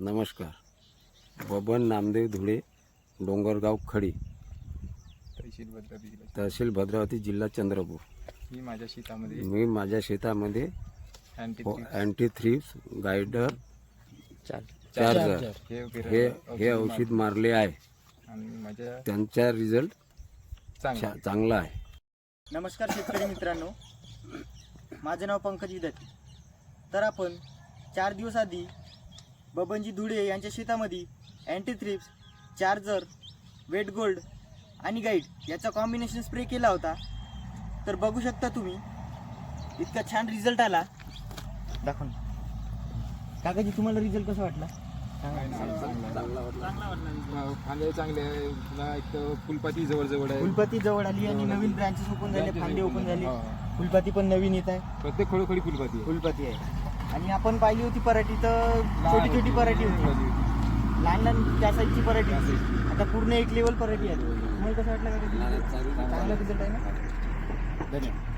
नमस्कार. बबन नामदेव धुळे, डोंगरगाव खडी, तहसील भद्रावती, जिल्हा चंद्रपूर. मी माझ्या शेतामध्ये अँटी थ्रिप्स गायडर चार्जर हे औषध मारले आहे आणि त्यांचा रिझल्ट चांगला आहे. नमस्कार शेतकरी मित्रांनो, माझे नाव पंकज विद्यार्थी. तर आपण 4 दिवस आधी बबनजी धुळे यांच्या शेतामध्ये anti thrips, charger, wet gold आणि गाईड याचा कॉम्बिनेशन स्प्रे केला होता. तर बघू शकता तुम्ही, इतका छान रिझल्ट आला. दाखव काकाजी, तुम्हाला रिझल्ट कसा वाटला? फांदे चांगले आहे, एक फुलपाती जवळ आहे, फुलपाती जवळ आली आणि नवीन ब्रांचेस ओपन झाले, फांदे ओपन झाले, फुलपाती पण नवीन येत आहे. प्रत्येक खळोखळी फुलपाती आहे. आणि आपण पाहिली होती पराठी तर छोटी छोटी पराठी होती, लहान लहान त्या साईजची पराठी. आता पूर्ण एक लेवल पराठी आहे. तुम्हाला कसं वाटलं का? चांगला रिझल्ट आहे ना. धन्यवाद.